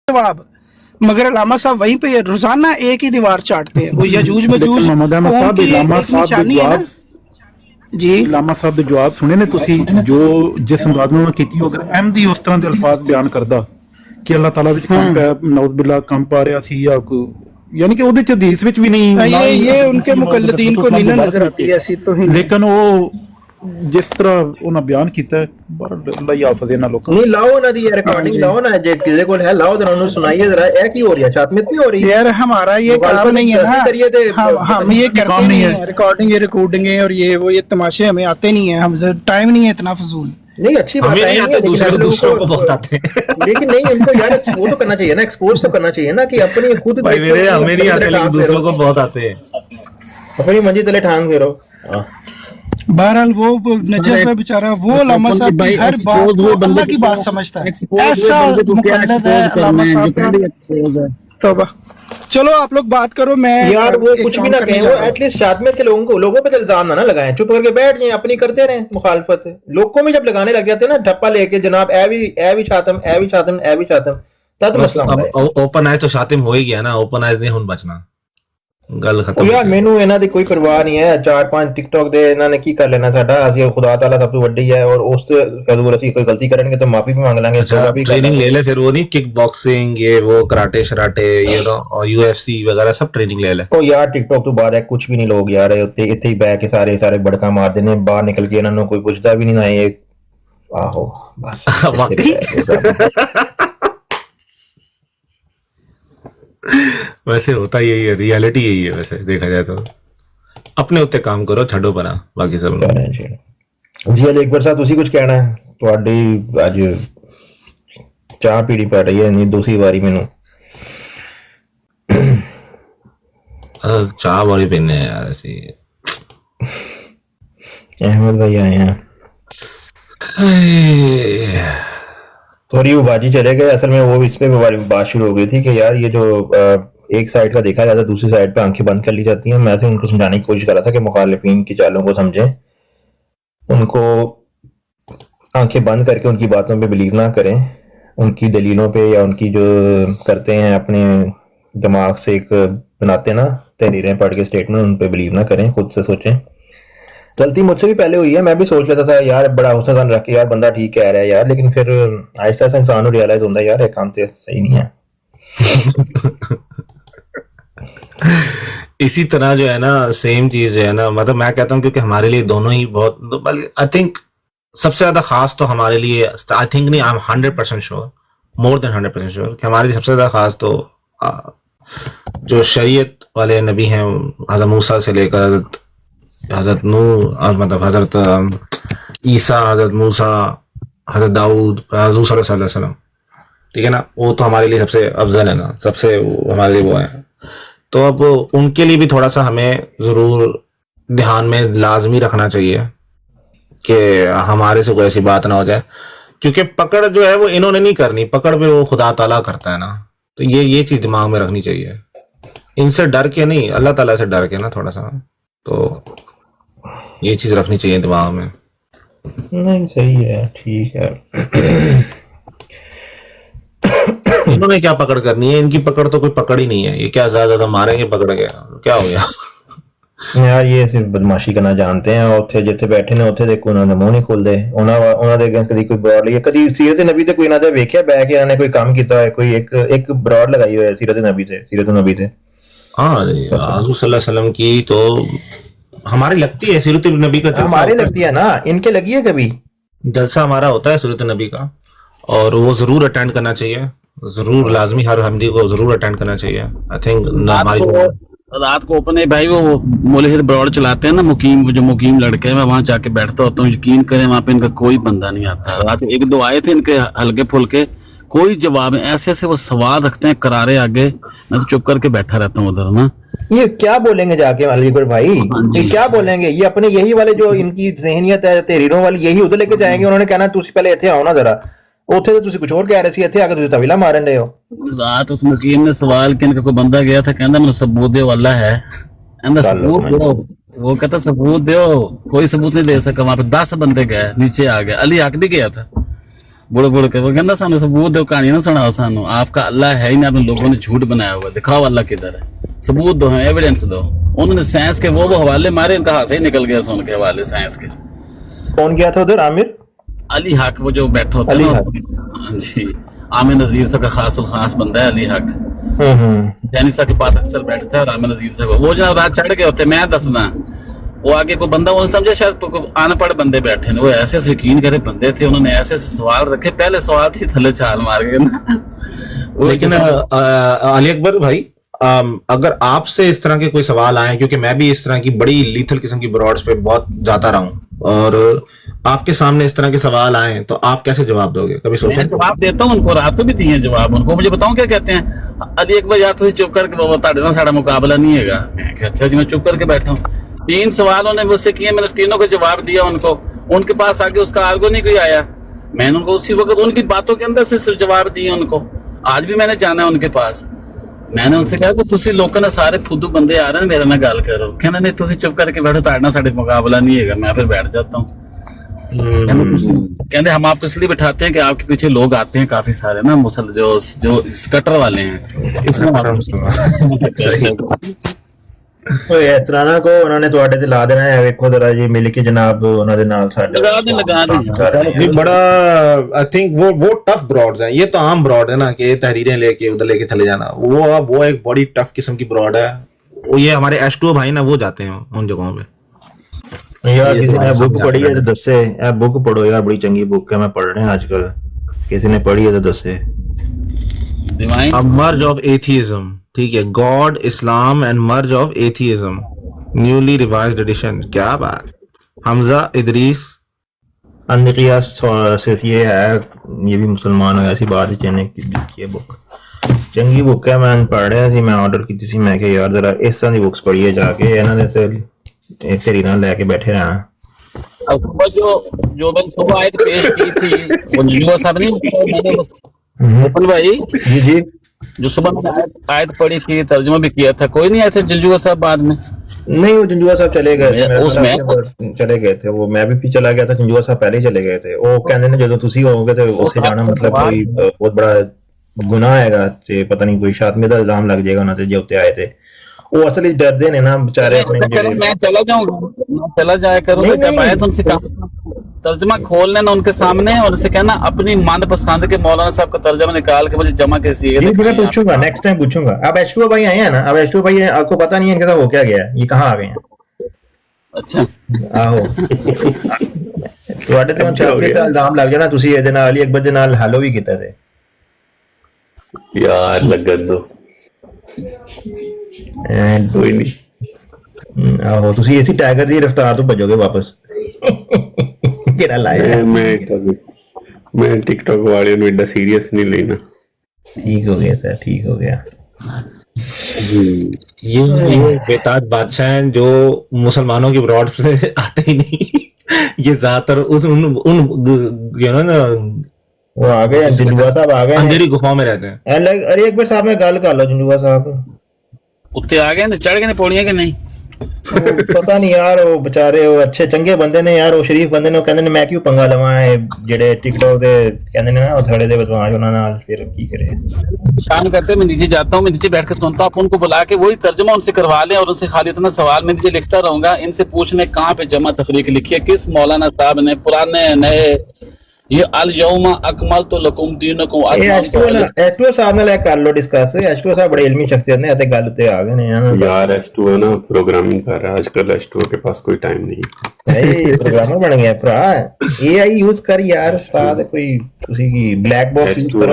जवाब, मगर अल्लामा साहब वहीं पे रोजाना एक ही दीवार चाटते हैं, वो यजूज मजूज मोहम्मद अहमद कौम साहब की इलामा एक साहब निशानी ਦੇ है ना। ਜਵਾਬ जी ਇਲਾਮਾ ਸਾਹਿਬ ਦੇ ਜਵਾਬ ਸੁਣੇ ਨੇ ਤੁਸੀਂ, ਜੋ ਜਿਸ ਅੰਦਾਜ਼ ਨਾਲ ਕੀਤੀ, ਅਗਰ ਅਹਿਮਦੀ ਉਸ ਤਰ੍ਹਾਂ ਦੇ ਅਲਫਾਜ਼ ਬਿਆਨ ਕਰਦਾ ਕਿ ਅੱਲਾਹ ਤਾਲਾ ਵਿੱਚ ਕੰਮ ਪੈ ਨੌਜ਼ ਬਿल्ला ਕੰਮ ਪਾ ਰਿਹਾ ਸੀ ਜਾਂ ਯਾਨੀ ਕਿ ਉਹਦੇ ਚ ਹਦੀਸ ਵਿੱਚ ਵੀ ਨਹੀਂ, ਨਾ ਹੀ ये उनके किसी मुकल्लिदीन को नहीं ना नजर आती ऐसी तो ही। ਲੇਕਿਨ ਉਹ ਜਿਸ ਤਰ੍ਹਾਂ ਉਹਨਾਂ ਬਿਆਨ ਕੀਤਾ ਬਾਹਰ ਅੱਲਾਹ ਹੀ ਹਾਫਿਜ਼ ਇਹਨਾਂ ਲੋਕਾਂ ਨਹੀਂ ਲਾਓ ਉਹਨਾਂ ਦੀ ਰਿਕਾਰਡਿੰਗ ਲਾਓ ਨਾ, ਜੇ ਕਿਸੇ ਕੋਲ ਹੈ ਲਾਓ ਜਰਾ ਉਹਨੂੰ ਸੁਣਾਈਏ ਜਰਾ, ਇਹ ਕੀ ਹੋ ਰਹੀ ਹੈ, ਛਾਤਮਿੱਤੀ ਹੋ ਰਹੀ है यार हमारा ये काम नहीं है ना, करिए थे, हम ये करते नहीं है, रिकॉर्डिंग ये रिकॉर्डिंग और ये वो ये तमाशे हमें आते नहीं है, हम टाइम नहीं है इतना फजूल। नहीं अच्छी बात हमें नहीं आते, दूसरों को बहुत आते हैं। लेकिन नहीं उनको यार वो तो करना चाहिए ना, एक्सपोज तो करना चाहिए ना कि अपनी खुद भाई मेरे हमें नहीं आते लेकिन दूसरों को बहुत आते हैं। अपनी मंजी तले ठांग फेरो। बहरहाल वो नजफ है बेचारा, वो अल्लामा साहब की हर बात को अल्लाह की बात समझता है, ऐसा मुकल्लद है अल्लामा साहब का। तौबा, चलो आप लोग बात करो, मैं यार वो एक कुछ भी काम ना करने कहें, जा वो रहा हूं। एटलीस्ट शादमेत के लोगों पे तो इल्जाम ना लगाएं, चुप करके बैठ जाएं, अपनी करते रहें मुखालफत। लोगों में जब लगाने लग जाते हैं ना ठप्पा लेके, जनाब ए भी शातम ए भी शातम ए भी शातम, तब मसला होता है। अब ओपन आइज तो शातिम हो ही गया ना, ओपन आइज नहीं हुन बचना, गल खत्म। यार ਮੈਨੂੰ ਇਹਨਾਂ ਦੀ ਕੋਈ ਪਰਵਾਹ ਨਹੀਂ ਹੈ, 4-5 ਟਿਕਟੌਕ ਦੇ ਇਹਨਾਂ ਨੇ ਕੀ ਕਰ ਲੈਣਾ ਸਾਡਾ, ਅਸੀਂ ਖੁਦਾ ਤਾਲਾ ਸਭ ਤੋਂ ਵੱਡੀ ਹੈ, ਔਰ ਉਸ ਕਦੋਂ ਅਸੀਂ ਕੋਈ ਗਲਤੀ ਕਰਨਗੇ तो माफी भी मांग लेंगे। अच्छा ट्रेनिंग ले ले, फिर वो नहीं किक बॉक्सिंग ये वो कराटे शराटे ये और यूएफसी वगैरह सब ट्रेनिंग ले ले। ਉਹ ਯਾਰ ਟਿਕਟੌਕ ਤੋਂ ਬਾਅਦ ਕੁਝ ਵੀ ਨਹੀਂ, ਲੋਕ ਯਾਰ ਉੱਤੇ ਇੱਥੇ ਹੀ ਬਹਿ ਕੇ ਸਾਰੇ ਬੜਕਾ ਮਾਰਦੇ ਨੇ, ਬਾਹਰ ਨਿਕਲ ਕੇ ਇਹਨਾਂ ਨੂੰ ਕੋਈ ਪੁੱਛਦਾ ਵੀ ਨਹੀਂ ਨਾ ਇਹ। ਆਹੋ ਬਸ वैसे होता यही है, रियलिटी यही है वैसे देखा जाए तो। अपने उत्ते काम करो, छड़ो परा बाकी सब लोग। ਜੀ ਅੱਜ ਇੱਕ ਵਾਰ ਸਾਹਿਬ ਤੁਸੀਂ ਕੁਝ ਕਹਿਣਾ ਹੈ? ਤੁਹਾਡੀ ਅੱਜ ਚਾਹ ਪੀਣੀ ਪੈ ਰਹੀ ਹੈ ਨਹੀਂ ਦੂਸਰੀ ਵਾਰੀ ਮੈਨੂੰ। चाह बड़ी पीने हैं यार ऐसी। अहमद भाई आए हैं, थोड़ी वो बाजी चले गए, असल में वो इस पे बात शुरू हो गई थी कि यार ये जो एक साइड का देखा जाता है दूसरी साइड पे आंखें बंद कर ली जाती हैं। मैं से उनको समझाने की कोशिश कर रहा था कि मुखालिफिन की चालों को समझें, उनको आंखें बंद करके उनकी बातों पे बिलीव ना करें, उनकी दलीलों पे या उनकी जो करते हैं अपने दिमाग से एक बनाते ना तहरीरें पढ़ के स्टेटमेंट, उन पे बिलीव ना करें, खुद से सोचें। गलती मुझसे भी पहले हुई है, मैं भी सोच लेता था यार बड़ा हौसला रख के यार बंदा ठीक कह रहा है यार, लेकिन फिर आहिस्ता आहिस्ता इंसान को रियलाइज होता है यार एक काम तो सही नहीं है। इसी तरह जो है ना सेम चीज जो है ना, मतलब मैं कहता हूँ क्योंकि हमारे लिए दोनों ही बहुत, आई थिंक सबसे ज्यादा खास तो हमारे लिए, आई थिंक नहीं, I am 100% sure, more than 100% sure कि हमारे लिए सबसे ज्यादा खास तो जो शरीयत वाले नबी हैं, हजरत मूसा से लेकर हजरत नूह, मतलब हजरत ईसा, हजरत मूसा, हजरत दाऊद, हुजूर सल्लल्लाहु अलैहि वसल्लम, ठीक है ना, वो तो हमारे लिए सबसे अफजल है ना, सबसे हमारे लिए वो है। तो अब उनके लिए भी थोड़ा सा हमें जरूर ध्यान में लाजमी रखना चाहिए कि हमारे से कोई ऐसी बात ना हो जाए, क्योंकि पकड़ जो है वो इन्होंने नहीं करनी, पकड़ भी वो खुदा ताला करता है ना, तो ये चीज दिमाग में रखनी चाहिए, इनसे डर के नहीं, अल्लाह ताला से डर के ना थोड़ा सा, तो ये चीज रखनी चाहिए दिमाग में। नहीं सही है, ठीक है। इन्होंने क्या पकड़ करनी है, इनकी पकड़ तो कोई पकड़ ही नहीं है, ये क्या ज्यादा मारेंगे पकड़ के, क्या हो गया। यार ये सिर्फ बदमाशी करना जानते हैं, ਉੱਥੇ ਜਿੱਥੇ ਬੈਠੇ ਨੇ ਉੱਥੇ ਦੇਖੋ ਉਹਨਾਂ ਦੇ ਮੂੰਹ ਨਹੀਂ ਖੁੱਲਦੇ, ਉਹਨਾਂ ਦੇ ਅਗੇਂਸਟ ਕਦੀ ਕੋਈ ਬਰਾਡ ਲਈ ਕਦੀ ਸੀਰਤ ਨਬੀ ਤੇ ਕੋਈ ਨਾ ਦੇ ਵੇਖਿਆ ਬੈ ਕੇ ਇਹਨਾਂ ਨੇ ਕੋਈ ਕੰਮ ਕੀਤਾ ਹੋਇਆ, ਕੋਈ ਇੱਕ ਬਰਾਡ ਲਗਾਈ ਹੋਇਆ ਸੀਰਤ नबी से। हाँ हुजूर सल्लल्लाहु अलैहि वसल्लम की तो हमारी लगती है, सीरत नबी का हमारी लगती है ना, इनके लगी है कभी? जलसा हमारा होता है सीरत नबी का, और वो जरूर अटेंड करना चाहिए, जरूर लाजमी, हर हमदी को जरूर अटेंड करना चाहिए। आई थिंक रात को अपने भाई वो मुलहिद ब्रॉड चलाते हैं ना, जो मुकीम लड़के हैं, मैं वहां जाके बैठता होता हूँ, यकीन करें वहां पे इनका कोई बंदा नहीं आता। रात एक दो आए थे इनके हल्के फुल्के, कोई जवाब नहीं, ऐसे ऐसे वो सवाल रखते हैं करारे आगे, मैं तो चुप करके बैठा रहता हूँ उधर ना। ये क्या बोलेंगे जाके अलीगढ़ भाई, ये क्या बोलेंगे? ये अपने यही वाले जो इनकी जहनियत है तहरीरों वाली, यही उधर लेके जाएंगे, उन्होंने कहना तुसी पहले इत्थे आओ ना जरा, ਉੱਥੇ ਤੇ ਤੁਸੀਂ ਕੁਝ ਹੋਰ ਕਹਿ ਰਹੇ ਸੀ, ਇੱਥੇ ਆ ਕੇ ਤੁਸੀਂ ਤਵੀਲਾ ਮਾਰਨ ਰਹੇ ਹੋ। रात उस मुकीम ने सवाल कि इनका कोई बंदा गया था, कहता मैंने सबूत दो, अल्लाह है, कहता सबूत दो, वो कहता सबूत दो, कोई सबूत नहीं दे सका, वहां पे 10 बंदे गए, नीचे आ गए, अली हक भी गया था, बुड़ बुड़ के वो कहना सानू सबूत दो, कहानी ना सुनाओ सानू, आपका अल्लाह है ही नहीं, आपने लोगों ने झूठ बनाया हुआ, दिखाओ अल्लाह किधर है, सबूत दो, एविडेंस दो। उन्होंने साइंस के वो हवाले मारे, इनका हाथ ही निकल गया सुन के हवाले साइंस के। कौन गया था उधर? आमिर अली हक, वो जो बैठा होता है ना, हाँ जी, आमिर नजीर साहब का खास खास बंदा है अली हक, जैनी साहब के पास अक्सर बैठता है, और आमिर नजीर साहब वो जो रात चढ़ गए होते, मैं दसना, वो आगे कोई बंदा उन्होंने समझा शायद अनपढ़ बंदे बैठे ने, वो ऐसे यकीन करे बंदे थे, उन्होंने ऐसे सवाल रखे, पहले सवाल थी थले छाल मार गए ना। लेकिन अली अकबर भाई, अगर आपसे इस तरह के कोई सवाल आए, क्योंकि मैं भी इस तरह की बड़ी लीथल किस्म की ब्रॉड्स पे बहुत जाता रहा हूँ, और आपके सामने इस तरह के सवाल आए तो आप कैसे जवाब दोगे? कभी सोचा? जवाब देता हूँ उनको, रात को भी दिए जवाब उनको। मुझे बताऊं क्या कहते हैं? अली अकबर या तो चुप करके, वो ताड़े ना साड़ा मुकाबला नहीं है। मैं अच्छा जी, मैं चुप करके बैठा हूँ। 3 सवालों ने मुझसे किए, मैंने तीनों को जवाब दिया उनको। उनके पास आगे उसका आर्गो नहीं कोई आया, मैंने उनको उसी वक्त उनकी बातों के अंदर से सिर्फ जवाब दिए उनको। आज भी मैंने जाना है उनके पास, मैंने उनसे कहा कि तुसी लोगों ने सारे फुद्दू बंदे आ रहे हैं, मेरे ना गल करो। कहना नहीं, तुसी चुप करके बैठो, ताड़ना साढ़े मुकाबला नहीं है। मैं फिर बैठ जाता हूँ। कहते हम आपको इसलिए बिठाते हैं कि आपके पीछे लोग आते हैं काफी सारे ना, मुसल जो स्कटर वाले हैं, इसमें ਇਸ ਤਰ੍ਹਾਂ ਨਾ ਕੋ ਉਹਨਾਂ ਨੇ ਤੁਹਾਡੇ ਤੇ ਲਾ ਦੇਣਾ ਹੈ। ਵੇਖੋ ਜ਼ਰਾ ਜੀ ਮਿਲ ਕੇ ਜਨਾਬ ਉਹਨਾਂ ਦੇ ਨਾਲ ਸਾਡੇ ये बड़ा आई थिंक वो टफ ब्रॉड्स हैं। ये तो आम ब्रॉड है ना कि तहरीरें लेके उधर लेके चले जाना, वो एक बड़ी टफ किस्म की ब्रॉड है। वो ये हमारे H2O भाई ना, वो जाते हैं उन जगहों पे। यार किसी ने बुक पढ़ी है तो दसे, बुक पढ़ो यार, बड़ी चंगी बुक है, मैं पढ़ रहे हैं आजकल। किसी ने पढ़ी है तो दसे। A merge of atheism, ठीक है, God, Islam and mirage of atheism, newly revised edition. क्या बात। हमजा इदरीस अनकियास से ये है, ये भी मुसलमान हो, ऐसी बात है। की लिखी है बुक, चंगी बुक है। मैं पढ़ रहा थी, मैं ऑर्डर की थी, मैं क्या यार जरा इस तरह की बुक्स पढ़िए जाके, इन्होंने तो तेरी ना लेके बैठे रहना। जो मैंने सुबह आयत पेश की थी वो जुआ साहब नहीं भाई जी जो सुबह मैंने आयत पढ़ी थी, तर्जुमा भी किया था, कोई नहीं आए थे जंजुआ साहब बाद में? नहीं, वो जंजुआ साहब चले गए चले गए थे वो, मैं भी चला गया था, जंजुआ साहब पहले ही चले गए थे। वो कहते ने जो तुसी होगे तो उससे जाना मतलब कोई बहुत बड़ा गुनाह हैगा, ते पता नहीं कोई शातमे दा इल्जाम लग जाएगा उन्हां ते जो उत्ते आए थे। वो असल में डरदे ने ना बेचारे अपने। मैं चला जाऊंगा, चला जाया करूंगा, जब आए तो उनसे तर्जमा खोल लेना उनके सामने और उनसे कहना अपनी मन पसंद के मौलाना साहब का तर्जमा निकाल के मुझे जमा कैसी है। मैं पूछूंगा, नेक्स्ट टाइम पूछूंगा। अब H2O भाई आए हैं ना, अब H2O भाई आपको पता नहीं है इनके साथ हो क्या गया, ये कहाँ आ गए हैं? अच्छा आहो ਤੁਹਾਡੇ ਤੇ ਚਾਹਤੇ ਤਾਂ ਇਲਜ਼ਾਮ ਲੱਗ ਜਾਣਾ, ਤੁਸੀਂ ਇਹਦੇ ਨਾਲ ਅਲੀ ਅਕਬਰ ਦੇ ਨਾਲ ਹੱਲੋ ਵੀ ਕੀਤਾ ਤੇ ਯਾਰ ਲੱਗਣ ਦੋ ਕੋਈ ਨਹੀਂ। ਆਹੋ ਤੁਸੀਂ ਇਸੇ ਟਾਈਗਰ ਦੀ ਰਫ਼ਤਾਰ ਤੋਂ ਭੱਜੋਗੇ ਵਾਪਸ ਜਿਹੜਾ ਲਾਇਆ। ਮੈਂ ਟਿਕਟੌਕ ਵਾਲਿਆਂ ਨੂੰ ਇੰਨਾ ਸੀਰੀਅਸ ਨਹੀਂ ਲੈਣਾ। ठीक हो गया था, ठीक हो गया। ये बेताज बादशाह हैं जो मुसलमानों की ब्रॉड से आते ही नहीं। ये ज्यादातर उन यू नो ना, वो आ गए जंजुआ साहब, आ गए अंधेरी गुफाओं में रहते हैं। अरे एक बार साहब में गल कर लो, जंजुआ साहब उत्ते आ गए, चढ़ गए पौड़ियां कि नहीं पता नहीं यार। वो बेचारे वो अच्छे चंगे बंदे ने यार, वो शरीफ बंदे ने, कहंदे ने मैं क्यों पंगा लवां जेड़े टिकटॉक दे कहंदे ने ना वो थड़े दे बदमाश उन्हां नाल, फिर की करे। काम करते मैं नीचे जाता हूँ, मैं नीचे बैठ के सुनता हूँ, आप उनको बुला के वही तर्जुमा उनसे करवा लें और उनसे खाली इतना सवाल मैं नीचे लिखता रहूंगा। इनसे पूछने कहाँ पे जमा तफरीक लिखी है, किस मौलाना साहब ने, पुराने नए, ये अल यौमा अकमलतु लकुम दीनकुम। H2O साहब ਨਾਲ ਕਰ ਲੋ ਡਿਸਕਸ। H2O ਸਾਹਿਬ ਬੜੇ ਇਲਮੀ ਸ਼ਖਸੀਅਤ ਨੇ, ਅਤੇ ਗੱਲ ਤੇ ਆ ਗਏ ਨੇ यार। H2O ना प्रोग्रामिंग कर रहा है आजकल, H2O के पास कोई टाइम नहीं है। प्रोग्रामर बन गया भरा, AI यूज कर यार। उस्ताद कोई उसी की ब्लैक बॉक्स यूज कर,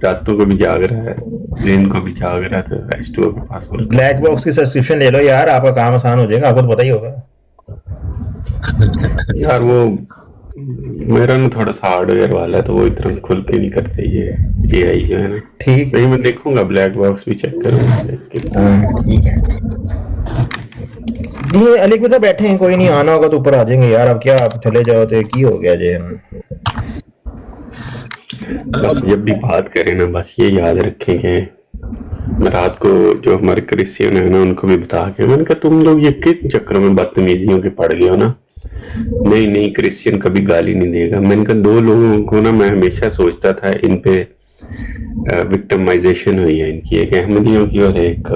रातों को भी जाग रहा है, दिन को भी जाग रहा है, तो H2O के पास ब्लैक बॉक्स की सब्सक्रिप्शन ले लो यार, आपका काम आसान हो जाएगा, आपको तो पता ही होगा यार। वो मेरा ना थोड़ा सा हार्डवेयर वाला है, तो वो इतना खुल के नहीं करते ये AI जो है ना। ठीक नहीं, मैं देखूंगा, ब्लैक बॉक्स भी चेक करूंगा। ठीक है ये अली को तो बैठे हैं, कोई नहीं आना होगा तो ऊपर आ जाएंगे यार। अब क्या आप चले जाओ तो की हो गया जे। बस जब भी बात करें ना, बस ये याद रखें कि मैं रात को जो हमारे क्रिश्चियन है ना, उनको भी बता के मैंने कहा तुम लोग ये किस चक्करों में बदतमीजियों के पड़ गए हो ना। نہیں نہیں کرسچن کبھی گالی نہیں دے گا. میں نے کہا 2 لوگوں کو نا میں ہمیشہ سوچتا تھا ان پہ وکٹمائزیشن ہوئی ہے ان کی, ایک احمدیوں کی اور ایک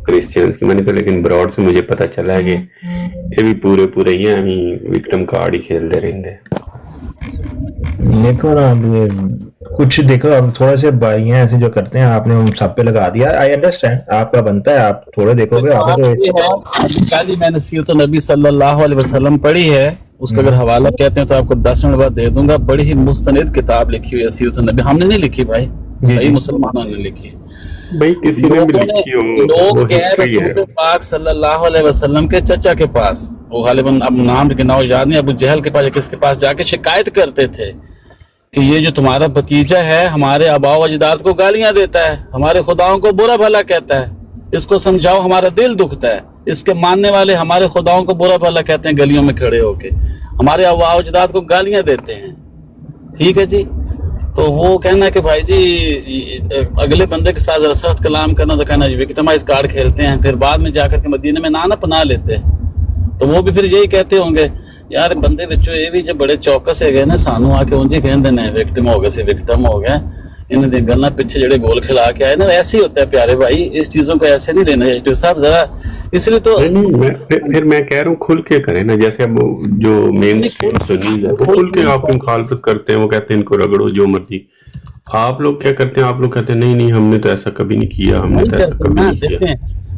کرسچنز کی. میں نے کہا لیکن براڈ سے مجھے پتا چلا ہے کہ یہ بھی پورے ہی وکٹم کارڈ ہی کھیلتے رہتے. دیکھو نا کچھ دیکھو اب تھوڑے سے بھائی ہیں ایسے جو کرتے ہیں, آپ نے سب پہ لگا دیا. آئی انڈرسٹینڈ آپ کا بنتا ہے, آپ تھوڑے دیکھو گے. کل میں نے سیرت النبی صلی اللہ علیہ وسلم پڑھی ہے, اس کا اگر حوالہ کہتے ہیں تو آپ کو 10 منٹ بعد دے دوں گا. بڑی ہی مستند کتاب لکھی ہوئی ہے سیرت النبی. ہم نے نہیں لکھی بھائی, صحیح مسلمانوں نے لکھی. بھائی کسی نے بھی لکھی ہو, لوگ گئے رسول پاک صلی اللہ علیہ وسلم کے چچا کے پاس, وہ غالباً اب نام کے نام یاد نہیں, ابو جہل کے پاس یا کس کے پاس جا کے شکایت کرتے تھے کہ یہ جو تمہارا بھتیجا ہے ہمارے آباء و اجداد کو گالیاں دیتا ہے, ہمارے خداؤں کو برا بھلا کہتا ہے, اس کو سمجھاؤ ہمارا دل دکھتا ہے. اس کے ماننے والے ہمارے خداؤں کو برا بھلا کہتے ہیں گلیوں میں کھڑے ہو کے, ہمارے آباء و اجداد کو گالیاں دیتے ہیں. ٹھیک ہے جی, تو وہ کہنا ہے کہ بھائی جی اگلے بندے کے ساتھ ذرا سخت کلام کرنا, تو کہنا جی وکٹمائز کارڈ کھیلتے ہیں. پھر بعد میں جا کر کے مدینے میں نہ پناہ لیتے, تو وہ بھی پھر یہی کہتے ہوں گے یار بندے بچوں یہ بھی جو بڑے چوکس ہے گئے نا, سانو آ کے انجی کہندے نے وکٹم ہو گئے سے وکٹم ہو گئے, انہیں دے گلنا پیچھے جڑے گول کھلا کے آئے نا. ایسے ہی ہوتا ہے پیارے بھائی, اس چیزوں کو ایسے نہیں لینا چاہیے صاحب ذرا. اس لیے تو پھر میں کہہ رہا ہوں کھل کے کریں نا, جیسے اب جو مین اسٹریم سنی ہے وہ کھل کے آپ کی مخالفت کرتے ہیں, وہ کہتے ہیں ان کو رگڑو جو مرضی. آپ لوگ کیا کرتے ہیں, آپ لوگ کہتے ہیں نہیں ہم نے تو ایسا کبھی نہیں کیا, ہم نے تو ایسا کبھی نہیں کیا.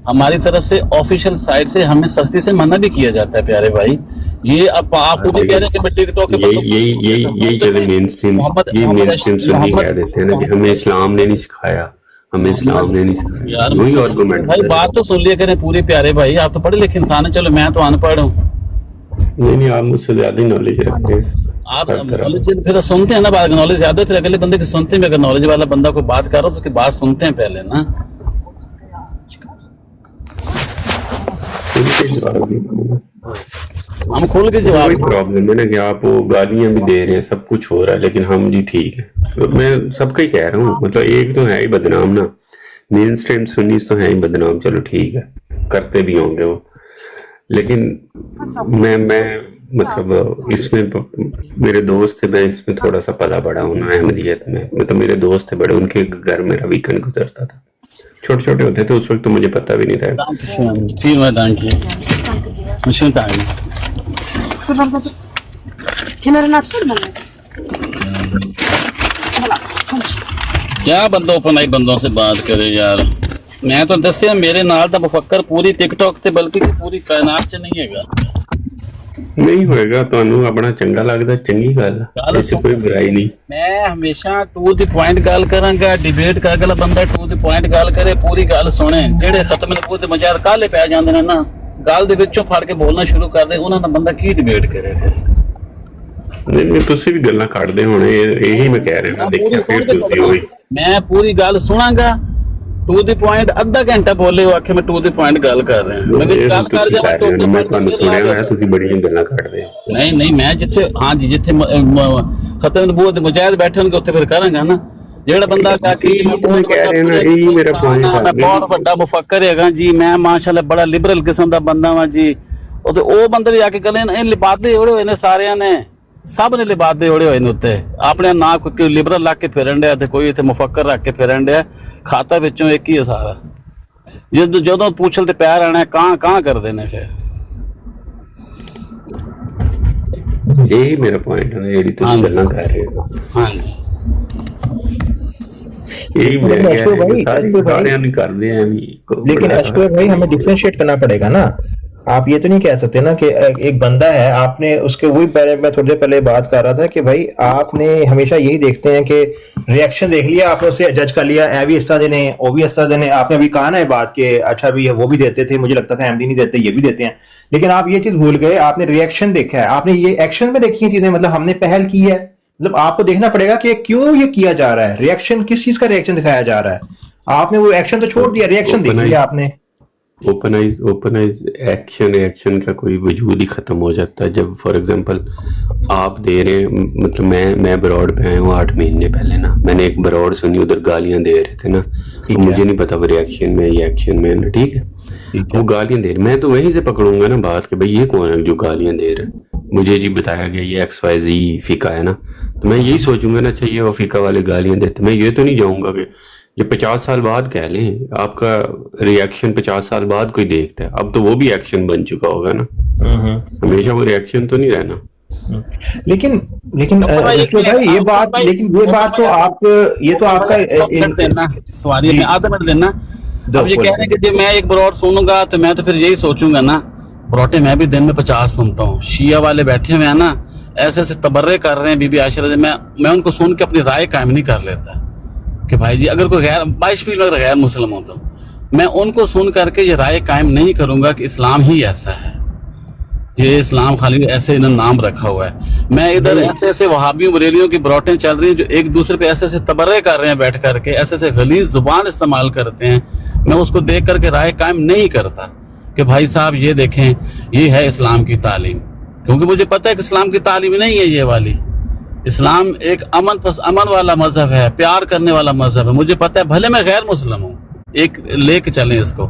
ہماری طرف سے آفیشیل سائٹ سے ہمیں سختی سے منع بھی کیا جاتا ہے پیارے بھائی. یہ اب آپ خود ہی کہہ رہے ہیں کہ میں ٹک ٹاک یہی چیزیں مین اسٹریم سنی کہہ دیتے ہیں نا کہ ہمیں اسلام نے نہیں سکھایا, ہمیں اسلام نے نہیں سکھایا. وہی آرگومنٹ بھائی بات تو سن لیا کریں پورے پیارے بھائی, آپ تو پڑھے لکھے انسان ہیں, چلو میں تو ان پڑھ ہوں. نہیں آپ مجھ سے زیادہ ہی نالج رکھتے ہیں. آپ نالج پھر سنتے ہیں نا, بات نالج زیادہ ہے پھر اگلے بندے کی سنتے ہیں. اگر نالج والا بندہ کوئی بات کر رہا تو اس کی بات سنتے ہیں پہلے نا. ہم کھول کے جواب پرابلم ہے نا کہ آپ وہ گالیاں بھی دے رہے ہیں, سب کچھ ہو رہا ہے, لیکن ہم جی ٹھیک ہے. میں سب کا ہی کہہ رہا ہوں, مطلب ایک تو ہے ہی بدنام نا, مین اسٹریم سنیز تو ہے ہی بدنام. چلو ٹھیک ہے کرتے بھی ہوں گے وہ, لیکن میں مطلب اس میں میرے دوست تھے, میں اس میں تھوڑا سا پلا بڑا ہوں نا احمدیت میں. مطلب میرے دوست تھے بڑے, ان کے گھر میرا ویکنڈ گزرتا تھا. چھوٹے چھوٹے ہوتے تھے اس وقت, تو مجھے پتہ بھی نہیں تھا. کیا بندہ اوپن آئی بندوں سے بات کرے یار. میں تو دسیا میرے نال دا مفکر پوری ٹک ٹاک تے بلکہ پوری کائنات چ نہیں ہے گا. نہیں ہوئے گا تانوں اپنا چنگا لگدا, چنگی گل ہے, اس کوئی برائی نہیں. میں ہمیشہ ٹو دی پوائنٹ گل کراں گا. ڈیبیٹ کا اگلا بندہ ٹو دی پوائنٹ گل کرے, پوری گل سنے. جڑے ختم نبوت دے مجاہد کالے پے جاندے نے نا, گل دے وچوں پھڑ کے بولنا شروع کر دے, انہاں دا بندہ کی ڈیبیٹ کرے پھر. نہیں تسی بھی گلاں کڈدے ہونے, یہی میں کہہ رہا ہوں. دیکھیا پھر تسی ہوئی میں پوری گل سناں گا, ٹو دی پوائنٹ آدھا گھنٹہ بولے, وہ آکھے میں ٹو دی پوائنٹ گل کر رہے ہیں. نہیں میں جتھے ہاں جی جتھے ختم نبوت مجاہد بیٹھے ہوں گے اتنے پھر کراں گا نا. جہاں بندہ بہت بڑا مفکر ہے جی, میں ماشاء اللہ بڑا لبرل قسم کا بندہ وا جی, وہ بندے بھی آ کے کہنے لبادے اڑے ہوئے نے سارے نے, سب نے لبادے اڑے ہوئے نے اتنے. اپنے نہ کوئی لبرل رکھ کے پھرن ڈیا, کوئی اتنے مفکر رکھ کے پھرن ڈیا. کھاتا بچوں ایک ہی ہے سارا. جدوں پوچھل تے پیر آنا ہے کہاں کرتے ہیں پھر. یہی میرا پوائنٹ ہے جی تسی گلاں کر رہے ہو. ہاں جی لیکن ایشور بھائی ہمیں ڈیفرینشیٹ کرنا پڑے گا نا. آپ یہ تو نہیں کہہ سکتے نا کہ ایک بندہ ہے, آپ نے اس کے وہی پہلے میں تھوڑی دیر پہلے بات کر رہا تھا کہ بھائی آپ نے ہمیشہ یہی دیکھتے ہیں کہ ریئیکشن دیکھ لیا, آپ نے اسے جج کر لیا, اے بھی اس طرح دینے وہ بھی اس طرح دینے. آپ نے ابھی کہا نا یہ بات کہ اچھا بھی وہ بھی دیتے تھے, مجھے لگتا تھا احمدی نہیں دیتے, یہ بھی دیتے ہیں. لیکن آپ یہ چیز بھول گئے, آپ نے ریئیکشن دیکھا ہے, آپ نے یہ ایکشن میں دیکھی ہیں چیزیں. مطلب ہم نے پہل کی ہے, مطلب آپ کو دیکھنا پڑے گا کہ کیوں یہ کیا جا رہا ہے, ریئیکشن کس چیز کا ریئیکشن دکھایا جا رہا ہے. آپ نے وہ ایکشن تو چھوڑ دیا, ریئیکشن دیکھ لیا آپ نے. اوپن آئیز ایکشن کا کوئی وجود ہی ختم ہو جاتا ہے جب فار ایگزامپل آپ دے رہے ہیں. مطلب میں براڈ پہ آیا ہوں 8 مہینے پہلے نا, میں نے ایک براڈ سنی, ادھر گالیاں دے رہے تھے نا, مجھے نہیں پتا وہ ریئیکشن میں یا ایکشن میں نا. ٹھیک ہے, وہ گالیاں دے رہے, میں تو وہیں سے پکڑوں گا نا بات کہ بھائی یہ کون ہے جو گالیاں دے رہے. مجھے جی بتایا گیا یہ XYZ فقہ ہے نا، تو میں یہی سوچوں گا نا چاہیے وہ فقہ والے گالیاں دیتے، میں یہ تو نہیں جاؤں گا کہ یہ 50 سال بعد کہہ لیں، آپ کا ریئیکشن 50 سال بعد کوئی دیکھتا ہے، اب تو وہ بھی ایکشن بن چکا ہوگا نا، ہمیشہ وہ ریئیکشن تو نہیں رہنا۔ لیکن یہ بات تو آپ یہ تو آپ کا سواری میں آدھا منٹ دینا۔ اب یہ کہہ رہے ہیں کہ جب میں ایک بروٹ سنوں گا تو میں تو پھر یہی سوچوں گا نا، بروٹے میں بھی دن میں 50 سنتا ہوں، شیعہ والے بیٹھے ہوئے ہیں نا ایسے ایسے تبرے کر رہے ہیں بی بی عائشہ رضی، میں ان کو سن کے اپنی رائے قائم نہیں کر لیتا کہ بھائی جی اگر کوئی غیر اگر غیر مسلم ہو تو میں ان کو سن کر کے یہ رائے قائم نہیں کروں گا کہ اسلام ہی ایسا ہے، یہ اسلام خالی ایسے انہوں نے نام رکھا ہوا ہے۔ میں ادھر ایسے ایسے وہابیوں بریلیوں کی بروٹیں چل رہی ہیں جو ایک دوسرے پہ ایسے ایسے تبرے کر رہے ہیں بیٹھ کر کے، ایسے ایسے غلیظ زبان استعمال کرتے ہیں، میں اس کو دیکھ کر کے رائے قائم نہیں کرتا کہ بھائی صاحب یہ دیکھیں یہ ہے اسلام کی تعلیم، کیونکہ مجھے پتہ ہے کہ اسلام کی تعلیم نہیں ہے یہ والی۔ اسلام ایک امن والا مذہب ہے، پیار کرنے والا مذہب ہے، مجھے پتہ ہے، بھلے میں غیر مسلم ہوں، ایک لے کے چلیں اس کو۔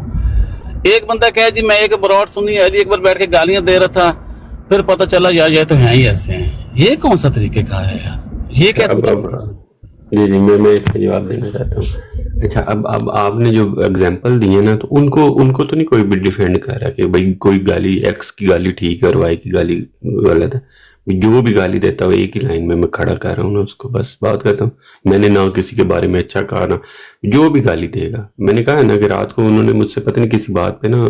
ایک بندہ کہے جی میں ایک بروٹ سنی علی اکبر بیٹھ کے گالیاں دے رہا تھا، پھر پتہ چلا یار یہ تو ہیں ہی ایسے ہیں، یہ کون سا طریقہ کار ہے یار، یہ کیا؟ جی میں اس کا جواب دینا چاہتا ہوں۔ اچھا اب آپ نے جو اگزامپل دی ہے نا، تو ان کو تو نہیں کوئی بھی ڈیفینڈ کر رہا کہ بھائی کوئی گالی ایکس کی گالی ٹھیک ہے اور وائی کی گالی غلط ہے، جو بھی گالی دیتا ہو ایک ہی لائن میں کھڑا کر رہا ہوں نا اس کو، بس بات کرتا ہوں۔ میں نے نہ کسی کے بارے میں اچھا کہا نہ جو بھی گالی دے گا، میں نے کہا نا کہ رات کو انہوں نے مجھ سے پتہ نہیں کسی بات پہ نا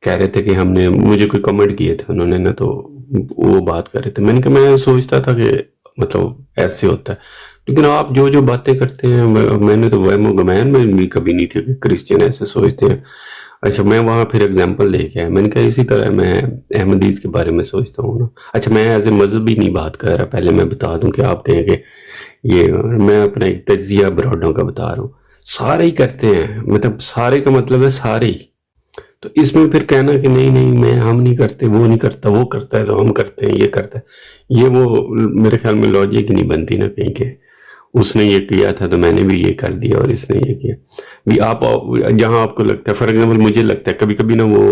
کہہ رہے تھے کہ ہم نے مجھے کوئی کمنٹ کیے تھے انہوں نے نا، تو وہ بات کر رہے تھے، میں نے کہا میں سوچتا تھا کہ مطلب ایسے ہوتا ہے، لیکن آپ جو باتیں کرتے ہیں میں نے تو وہم و گمان میں بھی کبھی نہیں تھی کہ کرسچین ایسے سوچتے ہیں۔ اچھا میں وہاں پھر اگزامپل لے کے آیا، میں نے کہا اسی طرح میں احمدیز کے بارے میں سوچتا ہوں نا۔ اچھا میں ایز اے مذہبی نہیں بات کر رہا، پہلے میں بتا دوں کہ آپ کہیں کہ یہ میں اپنا ایک تجزیہ براڈوں کا بتا رہا ہوں، سارے ہی کرتے ہیں، مطلب سارے کا مطلب ہے سارے ہی، تو اس میں پھر کہنا کہ نہیں ہم نہیں کرتے، وہ نہیں کرتا، وہ کرتا ہے تو ہم کرتے ہیں، یہ کرتا ہے، یہ وہ میرے خیال میں لاجک نہیں بنتی نا کہیں کہ اس نے یہ کیا تھا تو میں نے بھی یہ کر دیا اور اس نے یہ کیا بھی۔ آپ جہاں آپ کو لگتا ہے، فار ایگزامپل مجھے لگتا ہے کبھی کبھی نا وہ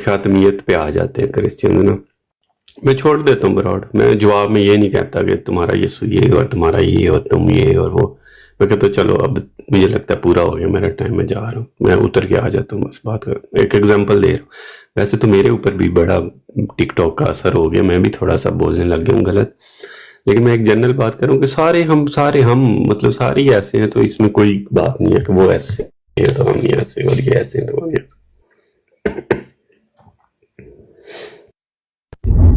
خاتمیت پہ آ جاتے ہیں کرسچن نا، میں چھوڑ دیتا ہوں براڈ، میں جواب میں یہ نہیں کہتا کہ تمہارا یہ اور تمہارا یہ اور تم یہ اور وہ، میں کہتا ہوں چلو اب مجھے لگتا ہے پورا ہو گیا میرا ٹائم، میں جا رہا ہوں، میں اتر کے آ جاتا ہوں، بس بات کر ایک ایگزامپل دے رہا ہوں۔ ویسے تو میرے اوپر بھی بڑا ٹک ٹاک کا اثر ہو گیا، میں بھی تھوڑا سا بولنے لگ گیا ہوں غلط، لیکن میں ایک جنرل بات کروں کہ سارے ہم مطلب سارے ہی ایسے ہیں، تو اس میں کوئی بات نہیں ہے کہ وہ ایسے ہیں تو ہم یہ ایسے اور یہ ایسے ہیں تو ہم یہ۔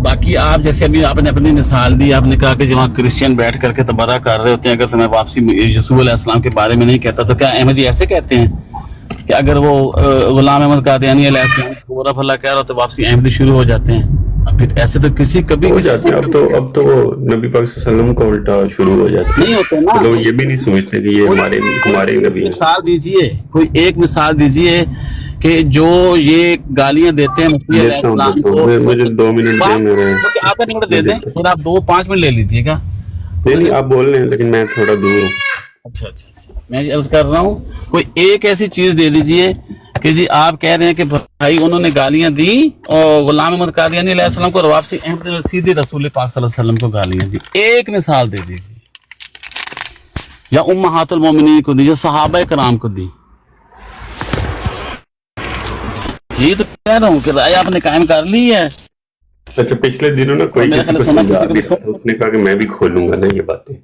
باقی آپ جیسے ابھی آپ نے اپنی مثال دی، آپ نے کہا کہ جہاں کرسچین بیٹھ کر کے تبرہ کر رہے ہوتے ہیں، اگر میں واپسی یسوع علیہ السلام کے بارے میں نہیں کہتا تو کیا احمدی ایسے کہتے ہیں کہ اگر وہ غلام احمد قادیانی علیہ السلام کو برا بھلا کہہ رہا ہو تو واپسی احمدی شروع ہو جاتے ہیں؟ اب ایسے تو کبھی اب تو نبی پاک صلی اللہ علیہ وسلم کا الٹا شروع ہو جاتا ہے، نہیں ہوتے نا، لوگ یہ بھی نہیں سمجھتے کہ یہ ہمارے نبی ہیں۔ مثال دیجئے، کوئی ایک مثال دیجئے کہ جو یہ گالیاں دیتے ہیں مسیح علیہ السلام کو۔ مجھے 2 منٹ دیں، میرے آدھا منٹ دے دیں، پھر آپ 2-5 منٹ لے لیجئے گا۔ نہیں آپ بول رہے ہیں لیکن میں تھوڑا دور ہوں۔ اچھا میں عرض کر رہا ہوں کوئی ایک ایسی چیز دے دیجئے کہ جی آپ کہہ رہے ہیں کہ بھائی انہوں نے گالیاں دی اور غلام احمد قادیانی علیہ السلام کو، واپسی احمد سیدھی رسول پاک صلی اللہ علیہ وسلم کو گالیاں دی، ایک مثال دے دیجیے، یا امہات المومنین کو دی، یا صحابہ کرام کو دی۔ یہ تو کہہ رہا ہوں کہ رائے آپ نے قائم کر لی ہے۔ اچھا پچھلے دنوں نا کوئی کسی کو سمجھا دیا، اس نے کہا کہ میں بھی کھولوں گا نا یہ باتیں،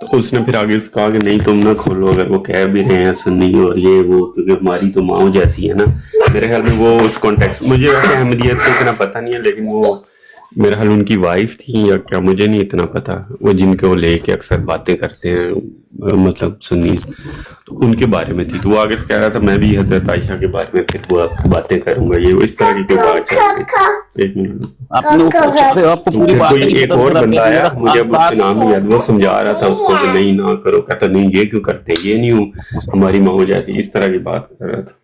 تو اس نے پھر آگے سے کہا کہ نہیں تم نہ کھولو، اگر وہ کہہ بھی رہے ہیں سنی اور یہ وہ، کیونکہ ہماری تو ماں جیسی ہے نا، میرے خیال میں وہ اس کانٹیکسٹ، مجھے ویسے احمدیت کا اتنا پتہ نہیں ہے، لیکن وہ میرا خیال ان کی وائف تھی یا کیا مجھے نہیں اتنا پتا، وہ جن کو لے کے اکثر باتیں کرتے ہیں مطلب سنی، تو ان کے بارے میں تھی، تو وہ آگے سے کہہ رہا تھا میں بھی حضرت عائشہ کے بارے میں پھر وہ باتیں کروں گا، یہ اس طرح کی بات چل رہی تھی۔ ایک منٹ، کوئی ایک اور بندہ آیا، مجھے اب اس کے نام نہیں یاد، وہ سمجھا رہا تھا اس کو کہ نہیں نہ کرو، کہتا نہیں یہ کیوں کرتے، یہ نہیں ہوں ہماری ماں جیسی، اس طرح کی بات کر رہا تھا۔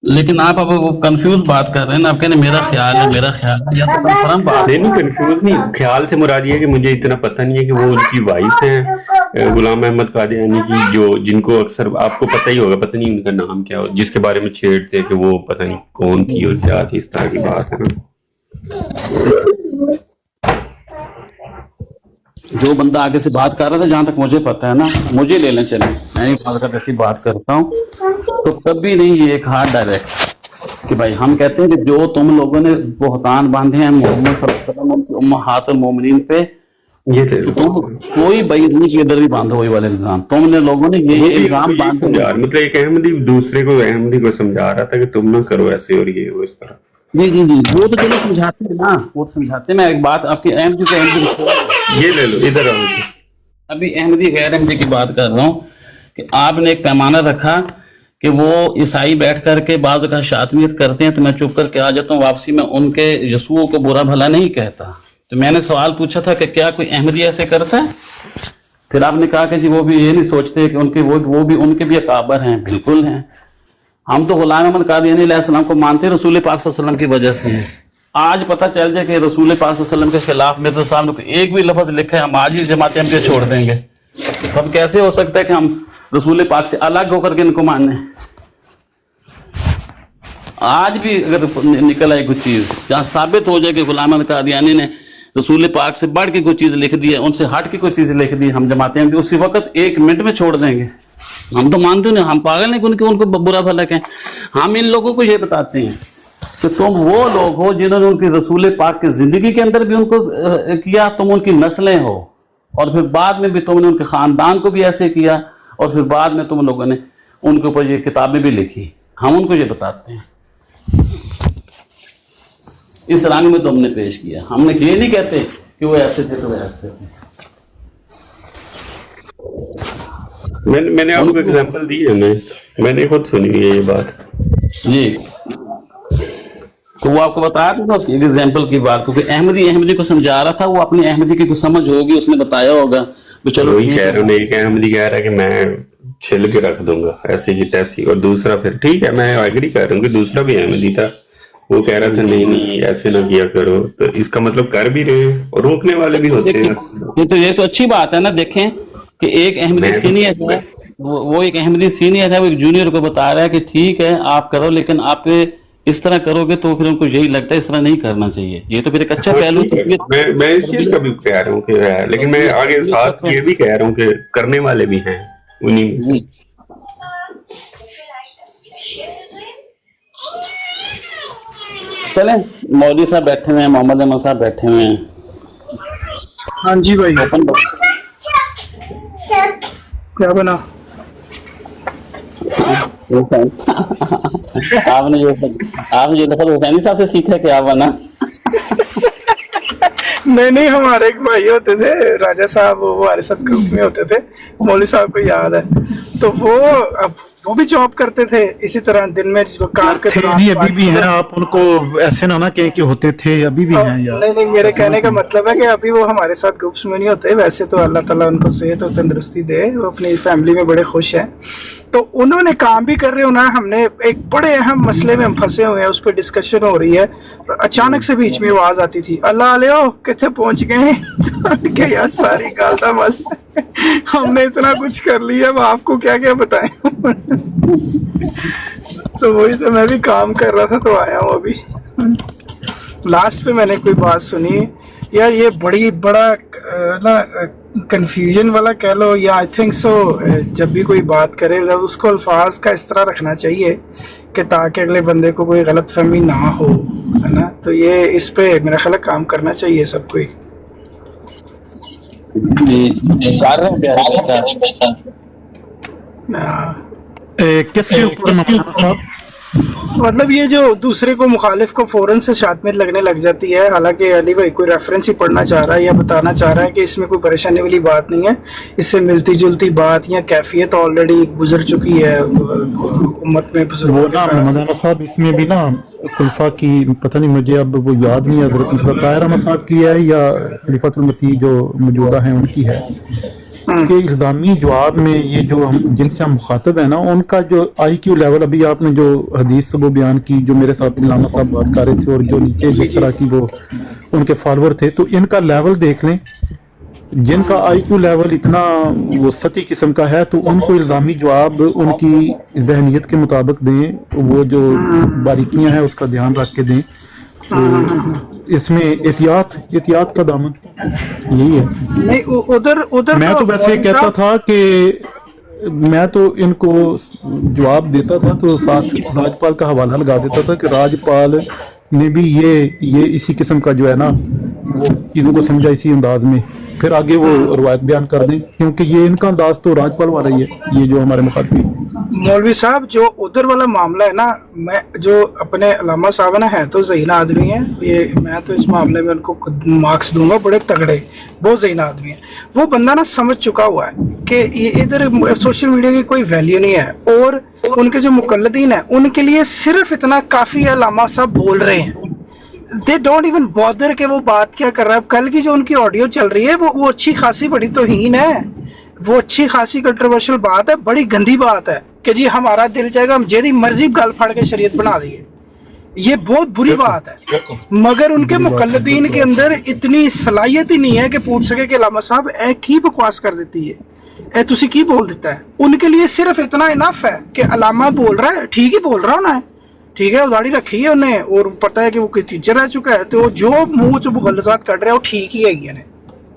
لیکن آپ اب وہ کنفیوز بات کر رہے ہیں نا، آپ کہنے میرا خیال ہے یا تو کنفرم بات نہیں کنفیوز نہیں، خیال سے مراد یہ ہے کہ مجھے اتنا پتہ نہیں ہے کہ وہ ان کی وائف ہیں غلام احمد قادیانی کی، جن کو اکثر آپ کو پتہ ہی ہوگا، پتہ نہیں ان کا نام کیا ہو، جس کے بارے میں چھیڑتے کہ وہ پتہ نہیں کون تھی اور کیا تھی، اس طرح کی بات ہے نا۔ जो बंदा आगे से बात कर रहा था, जहां तक मुझे पता है ना, मुझे ले लें चले, मैं ऐसी बात करता हूँ, तो कभी नहीं ये कहा डायरेक्ट कि भाई हम कहते हैं कि जो तुम लोगों ने बुहतान बांधे हैं मोहम्मद सल्लल्लाहु अलैहि वसल्लम की उम्महातुल मोमिनीन पे, तो तुम कोई भाई नहीं कि इधर भी बांधो वही वाले इल्जाम, तुमने लोगों ने ये इल्जाम बांधे। यार मतलब एक अहमदी दूसरे को, अहमदी को समझा रहा था कि तुम ना करो ऐसे और ये वो इस तरह। जी जी जी, वो तो चलो समझाते हैं ना, वो तो समझाते हैं। मैं एक बात आपकी अहमदी ये ले लो, इधर आओ। अभी अहमदी गैर अहमदी की बात कर रहा हूँ कि आपने एक पैमाना रखा कि वो ईसाई बैठ करके बाज़ का शातमियत करते हैं तो मैं चुप करके आ जाता हूँ, वापसी में उनके यसूओं को बुरा भला नहीं कहता। तो मैंने सवाल पूछा था कि क्या कोई अहमदी ऐसे करता है? फिर आपने कहा कि जी वो भी ये नहीं सोचते कि उनके वो भी उनके भी अकाबर हैं। बिल्कुल हैं। हम तो गुलाम अहमद कादियानी अलैहिस्सलाम को मानते रसूल पाक सल्लल्लाहु अलैहि वसल्लम की वजह से हैं। आज पता चल जाए कि रसूल पाक सल्लल्लाहु अलैहि वसल्लम के खिलाफ मिर्जा साहब ने एक भी लफ्ज लिखा है, हम आज ही जमात अहमदिया छोड़ देंगे। तो अब कैसे हो सकता है कि हम रसूल पाक से अलग होकर के इनको माने? आज भी अगर निकल आए कुछ चीज जहाँ साबित हो जाए कि गुलाम अहमद कादियानी ने रसूल पाक से बढ़ के कोई चीज लिख दी है, उनसे हट के कोई चीज लिख दी, हम जमाते हैं उसी वक्त 1 मिनट में छोड़ देंगे। हम तो मानते नहीं, हम पागल नहीं कि उनको बुरा भला कहें। हम इन लोगों को ये बताते हैं कि तुम वो लोग हो जिन्होंने उनकी रसूल पाक की जिंदगी के अंदर भी उनको किया, तुम उनकी नस्लें हो, और फिर बाद में भी तुमने उनके खानदान को भी ऐसे किया, और फिर बाद में तुम लोगों ने उनके ऊपर ये किताबें भी लिखी। हम उनको ये बताते हैं, इस रंग में तो हमने पेश किया। हमने ये नहीं कहते कि वो ऐसे थे तो ऐसे थे। मैंने आपको एग्जांपल दी है, मैंने खुद सुनी है ये बात जी। तो वो आपको बताया था ना उसकी एग्जांपल की बात, क्योंकि अहमदी को समझा रहा था, वो अपनी अहमदी की कुछ समझ होगी, उसने बताया होगा। तो चलो वही कह रहा हूँ, एक अहमदी कह रहा है कि मैं छिल के रख दूंगा ऐसी की तैसी, और दूसरा फिर ठीक है, मैं एग्री कर रहा हूँ कि दूसरा भी अहमदी था, वो कह रहा था नहीं ऐसे ना किया करो। तो इसका मतलब कर भी रहे हैं और रोकने वाले भी होते हैं। ये तो अच्छी बात है ना। देखें कि एक अहमदी सीनियर है, वो एक अहमदी सीनियर है, वो एक जूनियर को बता रहा है कि ठीक है आप करो, लेकिन आप इस तरह करोगे तो फिर उनको यही लगता है इस तरह नहीं करना चाहिए। ये तो फिर एक अच्छा पहलू। मैं इस चीज का भी कह रहा हूँ कि है, लेकिन मैं आगे साथ ये भी कह रहा हूँ कि करने वाले भी हैं उन्हीं। चले, मौलवी साहब बैठे हुए हैं, मोहम्मद अहमद साहब बैठे हुए हैं। हाँ जी भाई, क्या बना? आपने जो दखल हुसैनी साहब से सीखा क्या बना? नहीं, हमारे एक भाई होते थे राजा साहब, वो हमारे साथ ग्रुप में होते थे, मौलवी साहब को याद है। तो वो भी जॉब करते थे इसी तरह दिन में, जिसको काम के नहीं अभी भी हैं। आप उनको ऐसे ना कहें कि होते थे, अभी भी हैं यार। नहीं, मेरे कहने का मतलब है कि अभी वो हमारे साथ ग्रुप्स में नहीं होते। वैसे तो अल्लाह ताला उनको सेहत और तंदुरुस्ती दे, वो अपनी फैमिली में बड़े खुश हैं। तो उन्होंने काम भी कर रहे हो ना, हमने एक बड़े अहम मसले में हम फंसे हुए हैं, उस पर डिस्कशन हो रही है, अचानक से बीच में आवाज आती थी, अल्लाह आलियो कितने पहुंच गए? तो यार सारी गालता मसला, हमने इतना कुछ कर लिया, अब आपको क्या क्या बताएं। तो वही तो मैं भी काम कर रहा था तो आया हूँ अभी। लास्ट पे मैंने कोई बात सुनी यार, ये बड़ा ना कंफ्यूजन वाला कह लो, या आई थिंक सो, जब भी कोई बात करे जब उसको अल्फाज का इस तरह रखना चाहिए कि ताकि अगले बंदे को कोई गलत फहमी ना हो, है ना। तो ये इस पे मेरा ख्याल काम करना चाहिए सब कोई। किसके ऊपर मतलब ये जो दूसरे को मुखालिफ को फौरन से शातमियत लगने लग जाती है, हालांकि अली भाई कोई रेफरेंस ही पढ़ना चाह रहा है या बताना चाह रहा है कि इसमें कोई परेशानी वाली बात नहीं है, इससे मिलती जुलती बात या कैफियत ऑलरेडी गुजर चुकी है उम्मत में बुजुर्गों के साथ। मौलाना साहब इसमें भी ना खुलफा की पता नहीं, मुझे अब वो याद नहीं है, हज़रत ताहिर अहमद साहब की है या खलीफतुल मसीह जो मौजूदा है उनकी है, कि इल्जामी जवाब में ये जो हम जिनसे हम मुखातब है ना, उनका जो IQ लेवल, अभी आपने जो हदीस वो बयान की, जो मेरे साथ इलामा साहब बात कर रहे थे, और जो नीचे जिस तरह की वो उनके फॉलोअर थे, तो इनका लेवल देख लें। जिनका IQ लेवल इतना वो सती किस्म का है, तो उनको इल्जामी जवाब उनकी जहनीत के मुताबिक दें, वो जो बारीकियां हैं उसका ध्यान रख के दें। तो इसमें एहतियात का दामन यही है। नहीं उधर मैं तो वैसे कहता था कि मैं तो इनको जवाब देता था तो साथ राज्यपाल का हवाला लगा देता था कि राज्यपाल ने भी ये इसी किस्म का जो है ना वो चीज़ों को समझा इसी अंदाज में, फिर आगे वो रवायत बयान कर दें, क्योंकि ये इनका अंदाज तो राज्यपाल वाला ही है, ये जो हमारे मुखातिब। मौलवी साहब जो उधर वाला मामला है ना, मैं जो अपने अल्लामा साहब है तो ज़हीन आदमी है, ये मैं तो इस मामले में उनको मार्क्स दूंगा, बड़े तगड़े, बहुत ज़हीन आदमी है। वो बंदा ना समझ चुका हुआ है कि ये इधर सोशल मीडिया की कोई वैल्यू नहीं है, और उनके जो मुकल्लदीन है उनके लिए सिर्फ इतना काफ़ी है, अल्लामा साहब बोल रहे हैं, दे डोंट इवन बॉदर के वो बात क्या कर रहा है। कल की जो उनकी ऑडियो चल रही है वो अच्छी खासी बड़ी तौहीन है, वो अच्छी खासी कंट्रोवर्शियल बात है, बड़ी गंदी बात है कि जी हमारा दिल चाहेगा हम जेदी मर्जी गल फाड़ के शरीयत बना देंगे, ये बहुत बुरी बात है। मगर उनके मुकल्लदीन के अंदर इतनी सलाहियत ही नहीं है कि पूछ सके कि अल्लामा साहब ए की बकवास कर देती है, ए तुसी की बोल देता है। उनके लिए सिर्फ इतना इनफ है कि अल्लामा बोल रहा है, ठीक ही बोल रहा ना, ठीक है, उदाड़ी रखी है उन्हें और पता है कि वो कोई टीचर रह चुका है, तो जो मुंह से मुगलजात कर रहे हैं वो ठीक ही है।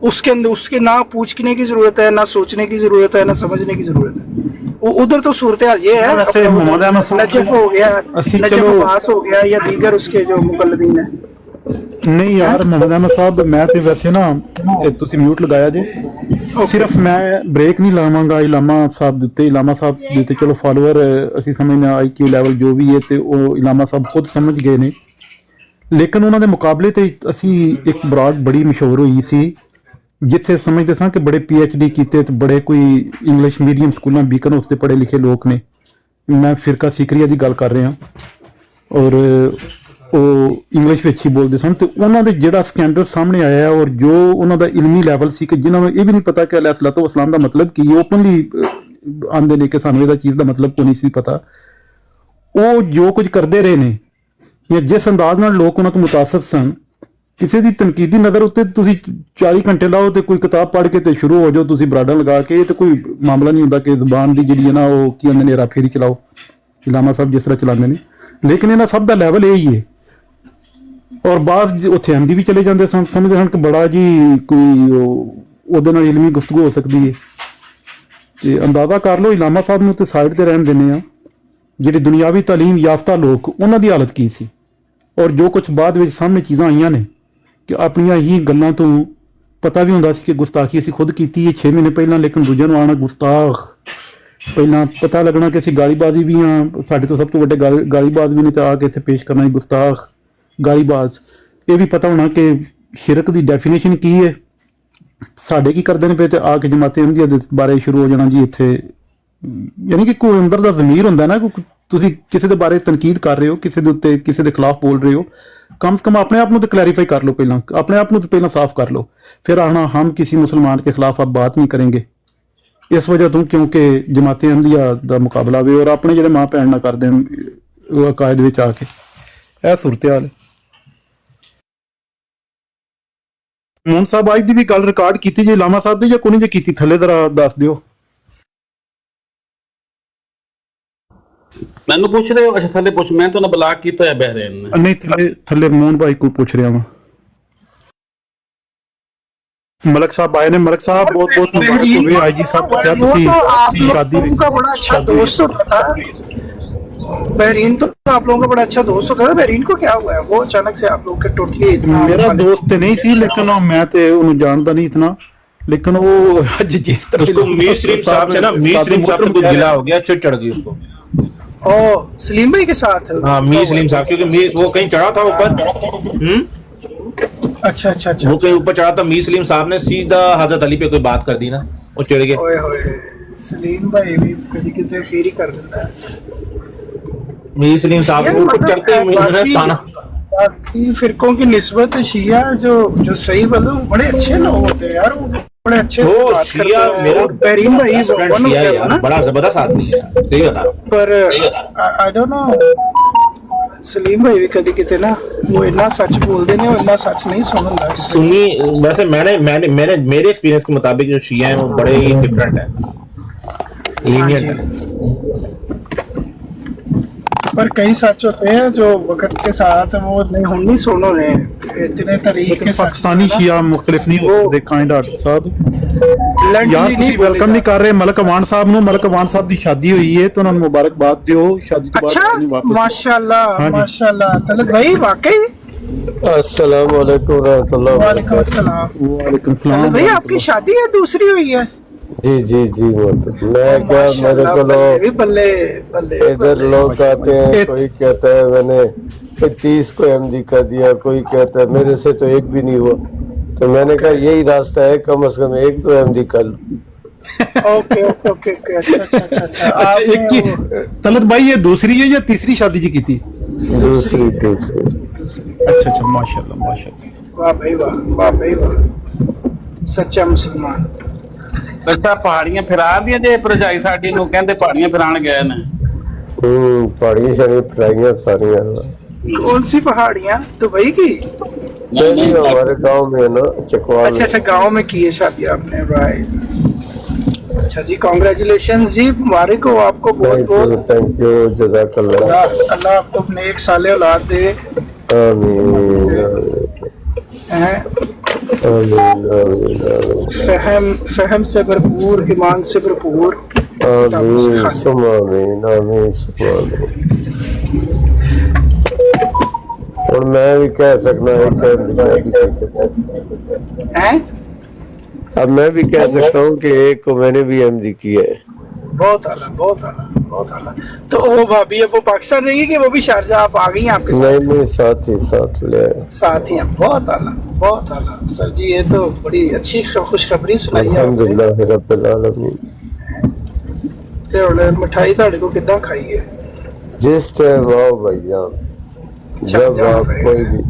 उसके अंदर उसके ना पूछने की जरूरत है, ना सोचने की जरूरत है, ना समझने की जरूरत है। उधर तो सूरत हाल ये है, नजफ हो गया, नजफ अब्बास हो गया या दीगर उसके जो मुकल्लदीन है। नहीं यार मोहम्मद अहमद साहब, मैं तो वैसे ना तुसी म्यूट लगाया जे, सिर्फ मैं ब्रेक नहीं लावांगा इलामा साहब ਦਿੱਤੇ चलो फॉलोअर ਅਸੀਂ ਸਮਝਦੇ IQ ਲੈਵਲ ਜੋ ਵੀ ਹੈ ਤੇ ਉਹ ਇਲਾਮਾ ਸਾਹਿਬ ਖੁਦ ਸਮਝ ਗਏ ਨੇ, ਲੇਕਿਨ ਉਹਨਾਂ ਦੇ ਮੁਕਾਬਲੇ ਤੇ ਅਸੀਂ ਇੱਕ ਬਰਾਡ ਬੜੀ ਮਸ਼ਹੂਰ ਹੋਈ ਸੀ ਜਿੱਥੇ ਸਮਝਦੇ ਸਾਂ ਕਿ ਬੜੇ PhD ਕੀਤੇ ਤੇ ਬੜੇ ਕੋਈ ਇੰਗਲਿਸ਼ ਮੀਡੀਅਮ ਸਕੂਲਾਂ ਬੀਕਨ ਉਸ ਤੇ ਪੜ੍ਹੇ ਲਿਖੇ ਲੋਕ ਨੇ। ਮੈਂ ਫਿਰਕਾ ਸਿਕਰੀਆ ਦੀ ਗੱਲ ਕਰ ਰਿਹਾ ਔਰ ਉਹ ਇੰਗਲਿਸ਼ ਵਿੱਚ ਹੀ ਬੋਲਦੇ ਸਨ, ਤੇ ਉਹਨਾਂ ਦੇ ਜਿਹੜਾ ਸਕੈਂਡਲ ਸਾਹਮਣੇ ਆਇਆ ਔਰ ਜੋ ਉਹਨਾਂ ਦਾ ਇਲਮੀ ਲੈਵਲ ਸੀ ਕਿ ਜਿਨ੍ਹਾਂ ਨੂੰ ਇਹ ਵੀ ਨਹੀਂ ਪਤਾ ਕਿ ਅਲੈਹ ਸਲਾਤੁ ਵਸਲਾਮ ਦਾ ਮਤਲਬ ਕੀ, ਓਪਨਲੀ ਆਂਦੇ ਨੇ ਕਿ ਸਾਨੂੰ ਇਹਦਾ ਚੀਜ਼ ਦਾ ਮਤਲਬ ਕੋਈ ਨਹੀਂ ਸੀ ਪਤਾ, ਉਹ ਜੋ ਕੁਝ ਕਰਦੇ ਰਹੇ ਨੇ ਜਾਂ ਜਿਸ ਅੰਦਾਜ਼ ਨਾਲ ਲੋਕ ਉਹਨਾਂ ਤੋਂ ਮੁਤਾਸਰ ਸਨ, ਕਿਸੇ ਦੀ ਤਨਕੀਦੀ ਨਜ਼ਰ ਉੱਤੇ ਤੁਸੀਂ 40 ਘੰਟੇ ਲਾਓ ਤੇ ਕੋਈ ਕਿਤਾਬ ਪੜ੍ਹ ਕੇ ਤੇ ਸ਼ੁਰੂ ਹੋ ਜਾਓ ਤੁਸੀਂ ਬਰਾਡਾ ਲਗਾ ਕੇ, ਤੇ ਕੋਈ ਮਾਮਲਾ ਨਹੀਂ ਹੁੰਦਾ ਕਿ ਜ਼ੁਬਾਨ ਦੀ ਜਿਹੜੀ ਹੈ ਨਾ ਉਹ ਕੀ ਕਹਿੰਦੇ ਨੇ ਰਾਫੇਰੀ ਚਲਾਓ, ਇਲਾਮਾ ਸਾਹਿਬ ਜਿਸ ਤਰ੍ਹਾਂ ਚਲਾਉਂਦੇ ਨੇ। ਲੇਕਿਨ ਇਹਨਾਂ ਸਭ ਦਾ ਲੈਵਲ ਇਹ ਹੀ ਹੈ। ਔਰ ਬਾਅਦ ਉੱਥੇ ਐਮਡੀ ਵੀ ਚਲੇ ਜਾਂਦੇ ਸਨ, ਸਮਝਦੇ ਹਨ ਕਿ ਬੜਾ ਜੀ ਕੋਈ ਉਹਦੇ ਨਾਲ ਇਲਮੀ ਗੁਫ਼ਤਗੂ ਹੋ ਸਕਦੀ ਹੈ। ਤੇ ਅੰਦਾਜ਼ਾ ਕਰ ਲਓ ਇਲਾਮਾ ਸਾਹਿਬ ਨੂੰ ਤੇ ਸਾਈਡ ਤੇ ਰਹਿਣ ਦਿੰਦੇ ਆ, ਜਿਹੜੇ ਦੁਨਿਆਵੀ ਤਾਲੀਮ ਯਾਫਤਾ ਲੋਕ ਉਹਨਾਂ ਦੀ ਹਾਲਤ ਕੀ ਸੀ, ਔਰ ਜੋ ਕੁਝ ਬਾਅਦ ਵਿੱਚ ਸਾਹਮਣੇ ਚੀਜ਼ਾਂ ਆਈਆਂ ਨੇ ਕਿ ਆਪਣੀਆਂ ਹੀ ਗੱਲਾਂ ਤੋਂ ਪਤਾ ਵੀ ਹੁੰਦਾ ਸੀ ਕਿ ਗੁਸਤਾਖੀ ਅਸੀਂ ਖੁਦ ਕੀਤੀ ਹੈ 6 ਮਹੀਨੇ ਪਹਿਲਾਂ, ਲੇਕਿਨ ਦੂਜਿਆਂ ਨੂੰ ਆਉਣਾ ਗੁਸਤਾਖ, ਪਹਿਲਾਂ ਪਤਾ ਲੱਗਣਾ ਕਿ ਅਸੀਂ ਗਾਲੀਬਾਜ਼ੀ ਵੀ ਹਾਂ, ਸਾਡੇ ਤੋਂ ਸਭ ਤੋਂ ਵੱਡੇ ਗਾਲੀਬਾਜ਼ ਵੀ ਨੇ, ਤੇ ਆ ਕੇ ਇੱਥੇ ਪੇਸ਼ ਕਰਨਾ ਗੁਸਤਾਖ ਗਾਲੀਬਾਜ਼। ਇਹ ਵੀ ਪਤਾ ਹੋਣਾ ਕਿ ਸ਼ਿਰਕ ਦੀ ਡੈਫੀਨੇਸ਼ਨ ਕੀ ਹੈ, ਸਾਡੇ ਕੀ ਕਰਦੇ ਨੇ ਪਏ, ਤੇ ਆ ਕੇ ਜਮਾਤੇ ਅਹਿਮਦੀਆ ਦੇ ਬਾਰੇ ਸ਼ੁਰੂ ਹੋ ਜਾਣਾ ਜੀ ਇੱਥੇ। ਯਾਨੀ ਕਿ ਕੋਈ ਅੰਦਰ ਦਾ ਜ਼ਮੀਰ ਹੁੰਦਾ ਨਾ, ਤੁਸੀਂ ਕਿਸੇ ਦੇ ਬਾਰੇ ਤਨਕੀਦ ਕਰ ਰਹੇ ਹੋ, ਕਿਸੇ ਦੇ ਉੱਤੇ ਕਿਸੇ ਦੇ ਖਿਲਾਫ ਬੋਲ ਰਹੇ ਹੋ, कम से कम अपने आप को तो क्लैरिफाई कर लो, पहला अपने आप को तो पहला साफ कर लो, फिर आना हम किसी मुसलमान के खिलाफ अब बात नहीं करेंगे इस वजह तो क्योंकि जमाते अहमदिया का मुकाबला भी और अपने जो माँ भैन ना कर दें अकायद में आके यह सूरत हाल है। मोहन साहब अज की भी गल रिकॉर्ड की जी लामा साहब की या कोई जी की थले जरा दस दियो। ਮੈਨੂੰ ਪੁੱਛ ਰਹੇ ਹੋ? ਅੱਛਾ ਥੱਲੇ ਪੁੱਛ, ਮੈਂ ਤਾਂ ਨਾ ਬਲਾਕ ਕੀਤਾ ਹੈ ਬਹਿਰੇਨ ਨੇ। ਨਹੀਂ ਥੱਲੇ ਮੋਹਨ ਭਾਈ ਕੋਈ ਪੁੱਛ ਰਿਹਾ ਵਾਂ। मलक साहब आए ने, मलक साहब बहुत बहुत मुबारक हो गए आईजी साहब को, शादी का बड़ा अच्छा दोस्त होता था बहरीन, तो आप लोगों का बड़ा अच्छा दोस्त होता था। बहरीन को क्या हुआ है, वो अचानक से आप लोग के टोटली मेरा दोस्त तो नहीं सी, लेकिन मैं तो उन्हें जानता नहीं इतना, लेकिन वो आज जिस तरह मीर सलीम साहब से ना, मीर सलीम साहब को गिला हो गया, चिढ़ चढ़ गई उसको। ओ सलीम भाई के साथ? हाँ मीर सलीम साहब, क्योंकि वो कहीं चढ़ा था ऊपर, अच्छा अच्छा अच्छा, वो कहीं ऊपर चढ़ा था, मीर सलीम साहब ने सीधा हजरत अली पे कोई बात कर दी ना, वो चिढ़ गए। ओए होए सलीम भाई भी कभी कितने फेर ही कर देता है। मीर सलीम साहब को ऊपर चढ़ते ही ताना। बाकी फिरकों की निस्बत शिया जो सही बोलो बड़े अच्छे लोग होते हैं यार, वो बड़े अच्छे। वो शिया मेरा बहरीन भाई बड़ा जबरदस्त आदमी है, सही बता, पर आई डोंट नो सलीम भाई भी कभी किते ना वो इतना सच बोलते नहीं, वो इतना सच नहीं सुनता सुनी। वैसे मैंने मेरे एक्सपीरियंस के मुताबिक जो शिया हैं वो बड़े ही डिफरेंट है, लीनियंट है। पर कई सच होते हैं जो वक्त के साथ वो नहीं सुन रहे हैं इतने तरीके के पाकिस्तानी शिया मुख्तलिफ नहीं हो सकते काइंड हार्ट साहब bluntly ਯਾਰ नहीं ਤੁਸੀਂ ਵੈਲਕਮ ਨਹੀਂ ਕਰ ਰਹੇ ਮਲਕ ਅਵਾਨ ਸਾਹਿਬ ਨੂੰ। ਮਲਕ ਅਵਾਨ ਸਾਹਿਬ ਦੀ ਸ਼ਾਦੀ ਹੋਈ ਹੈ ਤੇ ਉਹਨਾਂ ਨੂੰ ਮੁਬਾਰਕਬਾਦ ਦਿਓ ਸ਼ਾਦੀ ਤੋਂ अच्छा ਬਾਅਦ ਨਹੀਂ ਵਾਪਸ। माशाल्लाह हाँ जी। माशाल्लाह तलत भाई वाकई अस्सलाम वालेकुम रहमतुल्लाह वालेकुम अस्सलाम वालेकुम तलत सलाम। भाई आपकी शादी है दूसरी हुई है जी जी जी मतलब मैं क्या मेरे माशाल्लाह, को बल्ले लोग भी बल्ले बल्ले इधर लोग आते हैं कोई कहता है मैंने 30 को एमडी कर दिया, कोई कहता है मेरे से तो एक भी नहीं हुआ। तो मैंने कहा यही रास्ता है, कम से कम एक तो एमडी कर लो। ओके ओके ओके ओके अच्छा अच्छा अच्छा अच्छा अच्छा एक आपने की तलत भाई ये दूसरी है या तीसरी शादी जी की थी? दूसरी अच्छा अच्छा माशाल्लाह माशाल्लाह। वाह भाई वाह सच्चा मुसलमान। ਅੱਛਾ ਪਹਾੜੀਆਂ ਫਿਰਾ ਦੀਆਂ ਜੇ ਭਰਜਾਈ ਸਾਡੀ ਨੂੰ ਕਹਿੰਦੇ ਪਹਾੜੀਆਂ ਫਿਰਾਣ ਗਏ ਨੇ। पहाड़ी शड़ी फ्राइयाँ सारियाँ कौन सी पहाड़ियाँ दुबई की? नहीं हमारे गांव में है ना चकवाल अच्छा अच्छा गांव में की है शादी आपने राइट। अच्छा जी कांग्रेचुलेशंस जी मुबारक हो आपको बहुत बहुत। थैंक यू जज़ाकल्लाह। अल्लाह आपको नेक साले औलाद दे आमीन हैं आमीन आमीन फहम से भरपूर ईमान से भरपूर आमीन सुम आमीन आमीन सुम आमीन। और मैं भी कह सकना हैं अब मैं भी कह सकता हूँ कि एक को मैंने भी एमडी किया है। बहुत आला बहुत आला बहुत आला। तो वो भाभी है वो पाकिस्तान रहेगी कि वो भी शारजा आप आ गई हैं आपके साथ? नहीं साथ ही साथ ले आए। साथ ही हैं बहुत आला सर जी ये तो बड़ी अच्छी खुशखबरी सुनाई है आपने। अल्हम्दुलिल्लाह रब्बिल आलमीन। ते हुण मिठाई तुहाडे को किद्दां खाई है? जिस टाइम आओ भाईजान जब जाना आप पड़ेगा। कोई भी